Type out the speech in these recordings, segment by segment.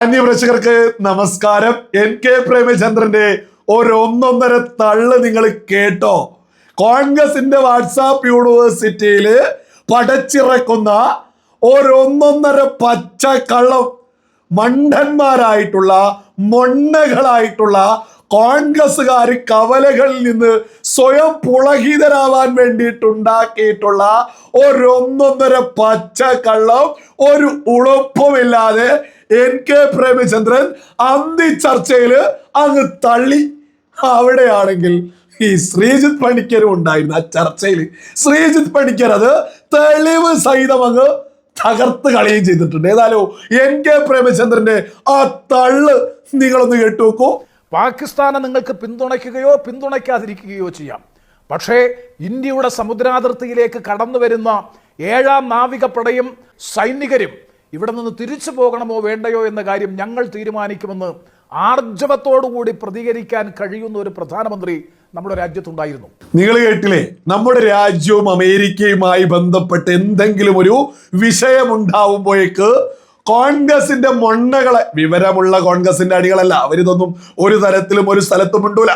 പ്രേക്ഷകർക്ക് നമസ്കാരം. NK പ്രേമചന്ദ്രന്റെ ഒന്നൊന്നര തള്ള് നിങ്ങൾ കേട്ടോ? കോൺഗ്രസിന്റെ വാട്സാപ്പ് യൂണിവേഴ്സിറ്റിയില് പടച്ചിറക്കുന്ന ഒന്നൊന്നര പച്ചക്കള്ളം മണ്ടന്മാരായിട്ടുള്ള മൊണ്ണകളായിട്ടുള്ള കോൺഗ്രസ്സുകാർ കവലകളിൽ നിന്ന് സ്വയം പുളകിതരാവാൻ വേണ്ടിയിട്ടുണ്ടാക്കിയിട്ടുള്ള ഒന്നൊന്നര പച്ചക്കള്ളം ഒരു ഉളുപ്പുമില്ലാതെ NK പ്രേമചന്ദ്രൻ അന്തി ചർച്ചയിൽ അങ്ങ് തള്ളി. അവിടെയാണെങ്കിൽ ഈ ശ്രീജിത്ത് പണിക്കരും ഉണ്ടായിരുന്നു ആ ചർച്ചയിൽ. ശ്രീജിത്ത് പണിക്കർ അത് തെളിവ് സഹിതം അങ്ങ് തകർത്ത് കളയുകയും ചെയ്തിട്ടുണ്ട്. ഏതായാലും NK പ്രേമചന്ദ്രന്റെ ആ തള്ള് നിങ്ങളൊന്ന് കേട്ടു നോക്കൂ. പാകിസ്ഥാനെ നിങ്ങൾക്ക് പിന്തുണയ്ക്കുകയോ പിന്തുണയ്ക്കാതിരിക്കുകയോ ചെയ്യാം, പക്ഷേ ഇന്ത്യയുടെ സമുദ്രാതിർത്തിയിലേക്ക് കടന്നു വരുന്ന 7ാം നാവികപ്പടയും സൈനികരും ഇവിടെ നിന്ന് തിരിച്ചു പോകണമോ വേണ്ടയോ എന്ന കാര്യം ഞങ്ങൾ തീരുമാനിക്കുമെന്ന് ആർജവത്തോടുകൂടി പ്രതികരിക്കാൻ കഴിയുന്ന ഒരു പ്രധാനമന്ത്രി നമ്മുടെ രാജ്യത്തുണ്ടായിരുന്നു. നിങ്ങൾ കേട്ടില്ലേ? നമ്മുടെ രാജ്യവും അമേരിക്കയുമായി ബന്ധപ്പെട്ട് എന്തെങ്കിലും ഒരു വിഷയമുണ്ടാവുമ്പോഴേക്ക് കോൺഗ്രസിന്റെ മൊണ്ണകളെ, വിവരമുള്ള കോൺഗ്രസിന്റെ അടികളല്ല, അവരിതൊന്നും ഒരു തരത്തിലും ഒരു സ്ഥലത്തും ഉണ്ടൂല.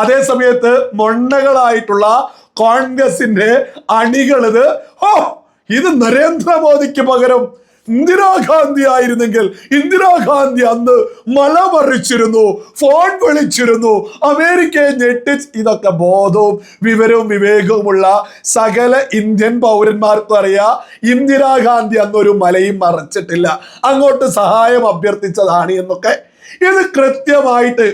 അതേ സമയത്ത് മൊണ്ണകളായിട്ടുള്ള കോൺഗ്രസിന്റെ അണികളിത് ഇത് നരേന്ദ്രമോദിക്ക് പകരം ഇന്ദിരാഗാന്ധി ആയിരുന്നെങ്കിൽ ഇന്ദിരാഗാന്ധി അന്ന് മലമറിച്ചിരുന്നു, ഫോൺ വിളിച്ചിരുന്നു, അമേരിക്കയെ ഞെട്ടിച്ച്. ഇതൊക്കെ ബോധവും വിവരവും വിവേകവുമുള്ള സകല ഇന്ത്യൻ പൗരന്മാർക്കും അറിയാം, ഇന്ദിരാഗാന്ധി അന്നൊരു മലയും മറച്ചിട്ടില്ല, അങ്ങോട്ട് സഹായം അഭ്യർത്ഥിച്ചതാണ് എന്നൊക്കെ. ഇത് കൃത്യമായിട്ട്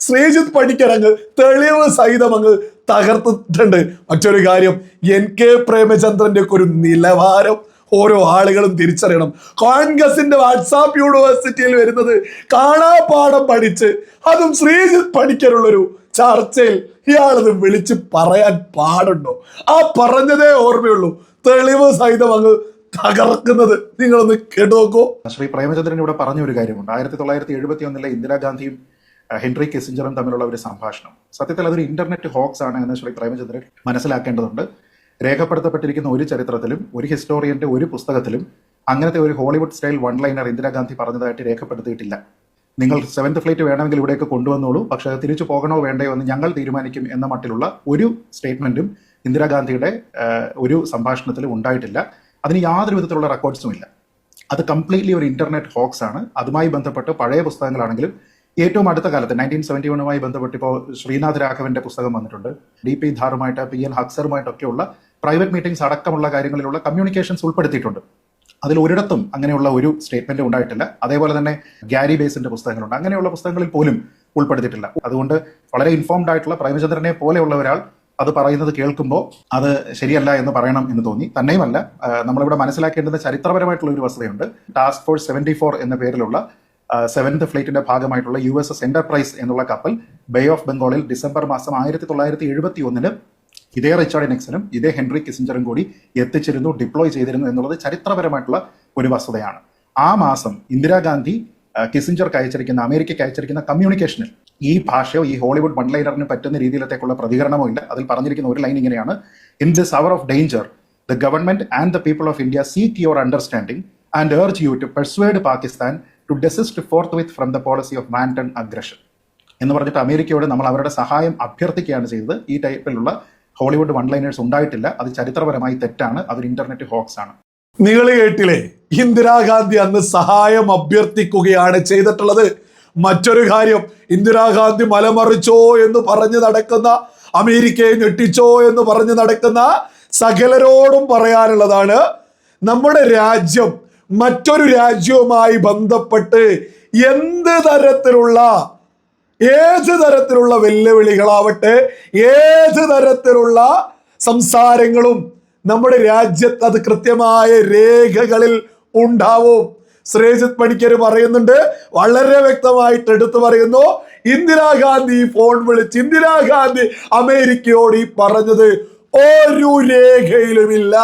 ശ്രീജിത്ത് പണിക്കർ അങ്ങ് തെളിവ് സഹിതം അങ്ങ് തകർത്തിട്ടുണ്ട്. മറ്റൊരു കാര്യം, NK പ്രേമചന്ദ്രന്റെ ഒക്കെ ഒരു നിലവാരം ഓരോ ആളുകളും തിരിച്ചറിയണം. കോൺഗ്രസിന്റെ വാട്സാപ്പ് യൂണിവേഴ്സിറ്റിയിൽ വരുന്നത് കാണാപാഠം പഠിച്ച്, അതും ശ്രീജിത്ത് പണിക്കരുള്ളൊരു ചർച്ചയിൽ ഇയാളത് വിളിച്ച് പറയാൻ പാടുണ്ടോ? ആ പറഞ്ഞതേ ഓർമ്മയുള്ളൂ, തെളിവ് സഹിതം അങ്ങ് തകർക്കുന്നത് നിങ്ങളൊന്ന് കേട്ടു നോക്കൂ. ശ്രീ പ്രേമചന്ദ്രൻ ഇവിടെ പറഞ്ഞ ഒരു കാര്യമുണ്ട്. 1971 ഇന്ദിരാഗാന്ധിയും ഹെൻറി കിസിഞ്ചറും തമ്മിലുള്ള ഒരു സംഭാഷണം. സത്യത്തിൽ അതൊരു ഇന്റർനെറ്റ് ഹോക്സ് ആണ് എന്ന് ശ്രീ പ്രേമചന്ദ്രൻ മനസ്സിലാക്കേണ്ടതുണ്ട്. രേഖപ്പെടുത്തപ്പെട്ടിരിക്കുന്ന ഒരു ചരിത്രത്തിലും ഒരു ഹിസ്റ്റോറിയന്റെ ഒരു പുസ്തകത്തിലും അങ്ങനത്തെ ഒരു Hollywood style one liner Indira Gandhi പറഞ്ഞതായിട്ട് രേഖപ്പെടുത്തിയിട്ടില്ല. നിങ്ങൾ 7th ഫ്ലൈറ്റ് വേണമെങ്കിൽ ഇവിടേക്ക് കൊണ്ടുവന്നോളൂ, പക്ഷെ അത് തിരിച്ചു പോകണോ വേണ്ടയോ എന്ന് ഞങ്ങൾ തീരുമാനിക്കും എന്ന മട്ടിലുള്ള ഒരു സ്റ്റേറ്റ്മെന്റും ഇന്ദിരാഗാന്ധിയുടെ ഒരു സംഭാഷണത്തിലും ഉണ്ടായിട്ടില്ല. അതിന് യാതൊരു വിധത്തിലുള്ള റെക്കോർഡ്സും ഇല്ല. അത് കംപ്ലീറ്റ്ലി ഒരു ഇന്റർനെറ്റ് ഹോക്സ് ആണ്. അതുമായി ബന്ധപ്പെട്ട് പഴയ പുസ്തകങ്ങളാണെങ്കിലും ഏറ്റവും അടുത്ത കാലത്ത് 1971 ബന്ധപ്പെട്ട് ഇപ്പോൾ ശ്രീനാഥ് രാഘവന്റെ പുസ്തകം വന്നിട്ടുണ്ട്. DP ധാറുമായിട്ട് PN ഹക്സറുമായിട്ടൊക്കെയുള്ള പ്രൈവറ്റ് മീറ്റിംഗ്സ് അടക്കമുള്ള കാര്യങ്ങളിലുള്ള കമ്മ്യൂണിക്കേഷൻസ് ഉൾപ്പെടുത്തിയിട്ടുണ്ട്. അതിൽ ഒരിടത്തും അങ്ങനെയുള്ള ഒരു സ്റ്റേറ്റ്മെന്റ് ഉണ്ടായിട്ടില്ല. അതേപോലെ തന്നെ ഗാരി ബേസിന്റെ പുസ്തകങ്ങളുണ്ട്, അങ്ങനെയുള്ള പുസ്തകങ്ങളിൽ പോലും ഉൾപ്പെടുത്തിയിട്ടില്ല. അതുകൊണ്ട് വളരെ ഇൻഫോംഡ് ആയിട്ടുള്ള പ്രേമചന്ദ്രനെ പോലെയുള്ള ഒരാൾ അത് പറയുന്നത് കേൾക്കുമ്പോൾ അത് ശരിയല്ല എന്ന് പറയണം എന്ന് തോന്നി. തന്നെയുമല്ല, നമ്മളിവിടെ മനസ്സിലാക്കേണ്ടുന്ന ചരിത്രപരമായിട്ടുള്ള ഒരു വസ്തുതയുണ്ട്. ടാസ്ക് ഫോഴ്സ് 74 എന്ന പേരിലുള്ള 7th ഫ്ലൈറ്റിന്റെ ഭാഗമായിട്ടുള്ള USS എന്റർപ്രൈസ് എന്നുള്ള കപ്പൽ ബേ ഓഫ് ബംഗാളിൽ ഡിസംബർ മാസം 1971 ഇതേ റിച്ചാർഡ് നിക്സണും ഇതേ ഹെൻറി കിസിഞ്ചറും കൂടി എത്തിച്ചിരുന്നു, ഡിപ്ലോയ് ചെയ്തിരുന്നു എന്നുള്ളത് ചരിത്രപരമായിട്ടുള്ള ഒരു വസ്തുതയാണ്. ആ മാസം ഇന്ദിരാഗാന്ധി കിസിഞ്ചർക്ക് അയച്ചിരിക്കുന്ന, അമേരിക്കയ്ക്ക് അയച്ചിരിക്കുന്ന കമ്മ്യൂണിക്കേഷനിൽ ഈ ഭാഷയോ ഈ ഹോളിവുഡ് വൺ ലൈനറിന് പറ്റുന്ന രീതിയിലത്തേക്കുള്ള പ്രതികരണമോ ഇല്ല. അതിൽ പറഞ്ഞിരിക്കുന്ന ഒരു ലൈൻ ഇങ്ങനെയാണ്: in this hour of danger the government and the people of India seek your understanding and urge you to persuade Pakistan to desist forth from the policy of wanton aggression എന്ന് പറഞ്ഞിട്ട് അമേരിക്കയോട് നമ്മൾ അവരുടെ സഹായം അഭ്യർത്ഥിക്കുകയാണ് ചെയ്തത്. ഈ ടൈപ്പിലുള്ള ഹോളിവുഡ് വൺ ലൈനേഴ്സ് ഉണ്ടായിട്ടില്ല. അത് ചരിത്രപരമായി തെറ്റാണ്, അതൊരു ഇന്റർനെറ്റ് ഹോക്സ് ആണ്. നിങ്ങൾ കേട്ടില്ലേ? ഇന്ദിരാഗാന്ധി അന്ന് സഹായം അഭ്യർത്ഥിക്കുകയാണ് ചെയ്തിട്ടുള്ളത്. മറ്റൊരു കാര്യം, ഇന്ദിരാഗാന്ധി മലമറിച്ചോ എന്ന് പറഞ്ഞു നടക്കുന്ന, അമേരിക്കയെ ഞെട്ടിച്ചോ എന്ന് പറഞ്ഞു നടക്കുന്ന സകലരോടും പറയാനുള്ളതാണ്, നമ്മുടെ രാജ്യം മറ്റൊരു രാജ്യവുമായി ബന്ധപ്പെട്ട് ഏത് തരത്തിലുള്ള വെല്ലുവിളികളാവട്ടെ, ഏത് തരത്തിലുള്ള സംസാരങ്ങളും നമ്മുടെ രാജ്യത്ത് അത് കൃത്യമായ രേഖകളിൽ ഉണ്ടാവും. ശ്രീജിത്ത് പണിക്കർ പറയുന്നുണ്ട്, വളരെ വ്യക്തമായിട്ട് എടുത്തു പറയുന്നു, ഇന്ദിരാഗാന്ധി ഫോൺ വിളിച്ച് ഇന്ദിരാഗാന്ധി അമേരിക്കയോട് ഈ പറഞ്ഞത് ഒരു രേഖകളിലുമില്ല.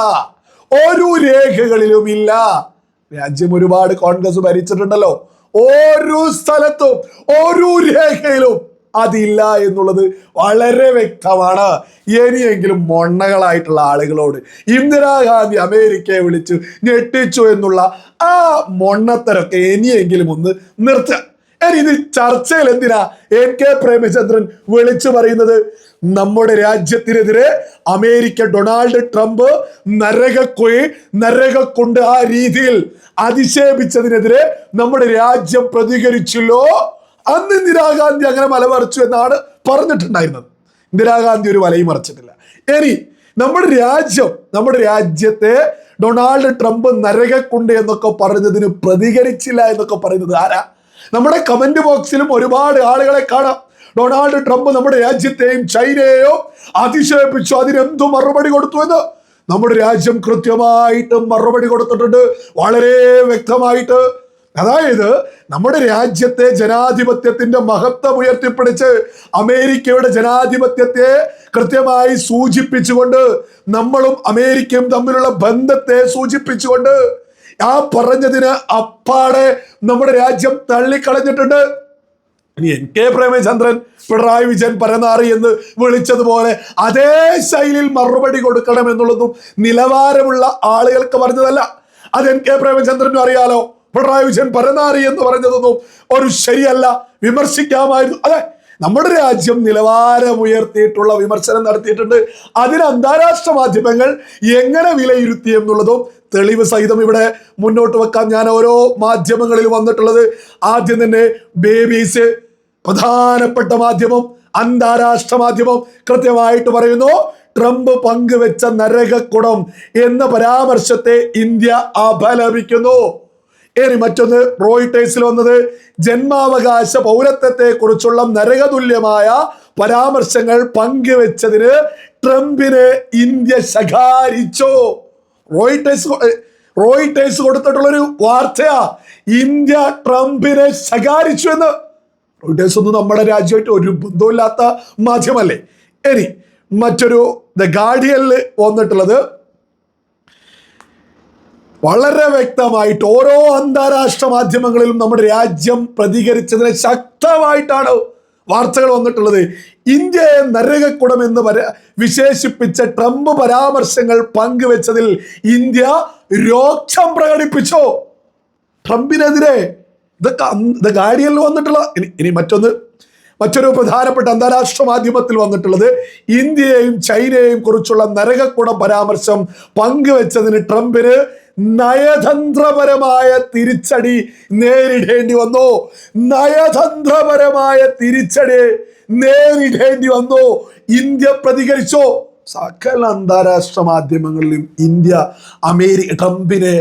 രാജ്യം ഒരുപാട് കോൺഗ്രസ് ഭരിച്ചിട്ടുണ്ടല്ലോ, ഓരോ സ്ഥലത്തും ഓരോ രേഖയിലും അതില്ല എന്നുള്ളത് വളരെ വ്യക്തമാണ്. ഇനിയെങ്കിലും മൊണ്ണകളായിട്ടുള്ള ആളുകളോട് ഇന്ദിരാഗാന്ധി അമേരിക്കയെ വിളിച്ചു ഞെട്ടിച്ചു എന്നുള്ള ആ മൊണ്ണത്തരൊക്കെ ഇനിയെങ്കിലും ഒന്ന് നിർത്തുക. ഇനി ഇത് ചർച്ചയിൽ എന്തിനാ NK പ്രേമചന്ദ്രൻ വിളിച്ചു പറയുന്നത്? നമ്മുടെ രാജ്യത്തിനെതിരെ അമേരിക്ക ഡൊണാൾഡ് ട്രംപ് നരകക്കൊണ്ട് ആ രീതിയിൽ അധിക്ഷേപിച്ചതിനെതിരെ നമ്മുടെ രാജ്യം പ്രതികരിച്ചല്ലോ. അന്ന് ഇന്ദിരാഗാന്ധി അങ്ങനെ മലമറിച്ചു എന്നാണ് പറഞ്ഞിട്ടുണ്ടായിരുന്നത്. ഇന്ദിരാഗാന്ധി ഒരു വലയും മറിച്ചിട്ടില്ല. ഇനി നമ്മുടെ രാജ്യത്തെ ഡൊണാൾഡ് ട്രംപ് നരകക്കുണ്ട് എന്നൊക്കെ പറഞ്ഞതിന് പ്രതികരിച്ചില്ല എന്നൊക്കെ പറയുന്നത് ആരാ? നമ്മുടെ കമന്റ് ബോക്സിലും ഒരുപാട് ആളുകളെ കാണാം. ഡൊണാൾഡ് ട്രംപ് നമ്മുടെ രാജ്യത്തെയും ചൈനയെയോ അധിക്ഷേപിച്ചു, അതിനെന്തു മറുപടി കൊടുത്തു എന്ന്. നമ്മുടെ രാജ്യം കൃത്യമായിട്ട് മറുപടി കൊടുത്തിട്ടുണ്ട്, വളരെ വ്യക്തമായിട്ട്. അതായത് നമ്മുടെ രാജ്യത്തെ ജനാധിപത്യത്തിന്റെ മഹത്വം ഉയർത്തിപ്പിടിച്ച് അമേരിക്കയുടെ ജനാധിപത്യത്തെ കൃത്യമായി സൂചിപ്പിച്ചുകൊണ്ട്, നമ്മളും അമേരിക്കയും തമ്മിലുള്ള ബന്ധത്തെ സൂചിപ്പിച്ചുകൊണ്ട് ആ പറഞ്ഞതിന് അപ്പാടെ നമ്മുടെ രാജ്യം തള്ളിക്കളഞ്ഞിട്ടുണ്ട്. ഇനി NK പ്രേമചന്ദ്രൻ പിണറായി വിജയൻ പരനാറി എന്ന് വിളിച്ചതുപോലെ അതേ ശൈലിയിൽ മറുപടി കൊടുക്കണം എന്നുള്ളതും നിലവാരമുള്ള ആളുകൾക്ക് പറഞ്ഞതല്ല. അത് NK പ്രേമചന്ദ്രനും അറിയാലോ. പിണറായി വിജയൻ പരനാറി എന്ന് പറഞ്ഞതൊന്നും ഒരു ശരിയല്ല, വിമർശിക്കാമായിരുന്നു. അതെ, നമ്മുടെ രാജ്യം നിലവാരമുയർത്തിയിട്ടുള്ള വിമർശനം നടത്തിയിട്ടുണ്ട്. അതിന് അന്താരാഷ്ട്ര മാധ്യമങ്ങൾ എങ്ങനെ വിലയിരുത്തി എന്നുള്ളതും തെളിവ് സഹിതം ഇവിടെ മുന്നോട്ട് വെക്കാൻ ഞാൻ ഓരോ മാധ്യമങ്ങളിൽ വന്നിട്ടുള്ളത്. ആദ്യം തന്നെ BBC, പ്രധാനപ്പെട്ട മാധ്യമം, അന്താരാഷ്ട്ര മാധ്യമം കൃത്യമായിട്ട് പറയുന്നു, ട്രംപ് പങ്കുവെച്ച നരകക്കുടം എന്ന പരാമർശത്തെ ഇന്ത്യ അപലപിക്കുന്നു. ഇനി മറ്റൊന്ന് റോയിട്ടേഴ്സിൽ വന്നത്, ജന്മാവകാശ പൗരത്വത്തെ കുറിച്ചുള്ള നരകതുല്യമായ പരാമർശങ്ങൾ പങ്കുവെച്ചതിന് ട്രംപിനെ ഇന്ത്യ ശകാരിച്ചു. റോയിട്ടേഴ്സ് കൊടുത്തിട്ടുള്ളൊരു വാർത്തയാ, ഇന്ത്യ ട്രംപിനെ ശകാരിച്ചു എന്ന്. റോയിട്ടേഴ്സ് ഒന്നും നമ്മുടെ രാജ്യമായിട്ട് ഒരു ബന്ധമില്ലാത്ത മാധ്യമല്ലേ. ഇനി മറ്റൊരു ദ ഗാർഡിയനിൽ വന്നിട്ടുള്ളത് വളരെ വ്യക്തമായിട്ട് ഓരോ അന്താരാഷ്ട്ര മാധ്യമങ്ങളിലും നമ്മുടെ രാജ്യം പ്രതികരിച്ചതിന് ശക്തമായിട്ടാണ് വാർത്തകൾ വന്നിട്ടുള്ളത്. ഇന്ത്യയെ നരകക്കുടം എന്ന് വിശേഷിപ്പിച്ച ട്രംപ് പരാമർശങ്ങൾ പങ്കുവെച്ചതിൽ ഇന്ത്യ രോക്ഷം പ്രകടിപ്പിച്ചു. ട്രംപിനെതിരെ ഇതൊക്കെ ഗാർഡിയനിൽ വന്നിട്ടുള്ള. ഇനി മറ്റൊരു പ്രധാനപ്പെട്ട അന്താരാഷ്ട്ര മാധ്യമത്തിൽ വന്നിട്ടുള്ളത്, ഇന്ത്യയെയും ചൈനയെയും കുറിച്ചുള്ള നരകക്കുടം പരാമർശം പങ്കുവെച്ചതിന് ട്രംപിന് നയതന്ത്രപരമായ തിരിച്ചടി നേരിടേണ്ടി വന്നു. നയതന്ത്രപരമായ തിരിച്ചടി നേരിടേണ്ടി വന്നു. ഇന്ത്യ പ്രതികരിച്ചു. സകല അന്താരാഷ്ട്ര മാധ്യമങ്ങളിലും ഇന്ത്യ ട്രംപിനെ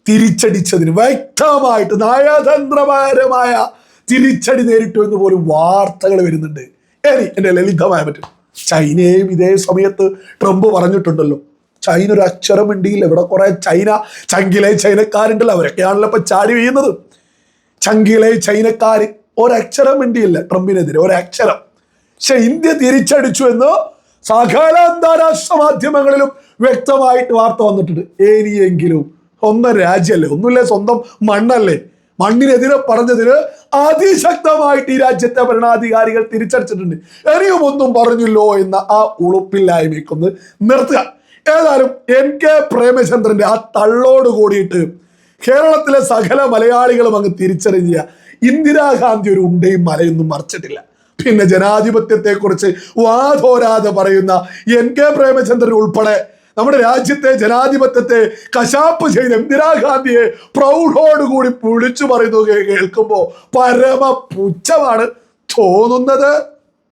തിരിച്ചടിച്ചതിന് വ്യക്തമായിട്ട് നയതന്ത്രപരമായ തിരിച്ചടി നേരിട്ടു എന്ന് പോലും വാർത്തകൾ വരുന്നുണ്ട്. എന്റെ ലളിതമായ പറ്റും, ചൈനയെയും ഇതേ സമയത്ത് ട്രംപ് പറഞ്ഞിട്ടുണ്ടല്ലോ, ചൈന ഒരു അക്ഷരം മിണ്ടിയില്ല. ഇവിടെ കുറെ ചങ്കിലെ ചൈനക്കാരുണ്ടല്ലോ, അവരൊക്കെയാണല്ലോ ഇപ്പൊ ചാടി വീഴുന്നത്. ചങ്കിലെ ചൈനക്കാർ ഒരക്ഷരം മിണ്ടിയില്ല ട്രംപിനെതിരെ, ഒരക്ഷരം. പക്ഷെ ഇന്ത്യ തിരിച്ചടിച്ചു എന്ന് സകല അന്താരാഷ്ട്ര മാധ്യമങ്ങളിലും വ്യക്തമായിട്ട് വാർത്ത വന്നിട്ടുണ്ട്. ഇനിയെങ്കിലും സ്വന്തം രാജ്യമല്ലേ, ഒന്നുമില്ലേ, സ്വന്തം മണ്ണല്ലേ, മണ്ണിനെതിരെ പറഞ്ഞതിന് അതിശക്തമായിട്ട് ഈ രാജ്യത്തെ ഭരണാധികാരികൾ തിരിച്ചടിച്ചിട്ടുണ്ട്. ഇനിയും ഒന്നും പറഞ്ഞില്ലോ എന്ന ആ ഉളുപ്പില്ലായ്മയ്ക്കൊന്ന് നിർത്തുക. ഏതായാലും NK പ്രേമചന്ദ്രന്റെ ആ തള്ളോട് കൂടിയിട്ട് കേരളത്തിലെ സകല മലയാളികളും അങ്ങ് തിരിച്ചറിഞ്ഞ ഇന്ദിരാഗാന്ധി ഒരു ഉണ്ടയും മലയൊന്നും മറിച്ചിട്ടില്ല. പിന്നെ ജനാധിപത്യത്തെ കുറിച്ച് വാതോരാതെ പറയുന്ന NK പ്രേമചന്ദ്രൻ ഉൾപ്പെടെ നമ്മുടെ രാജ്യത്തെ ജനാധിപത്യത്തെ കശാപ്പ് ചെയ്ത് ഇന്ദിരാഗാന്ധിയെ പ്രൗഢോടുകൂടി വിളിച്ചു പറയുന്നത് കേൾക്കുമ്പോൾ പരമ പുച്ഛമാണ് തോന്നുന്നത്.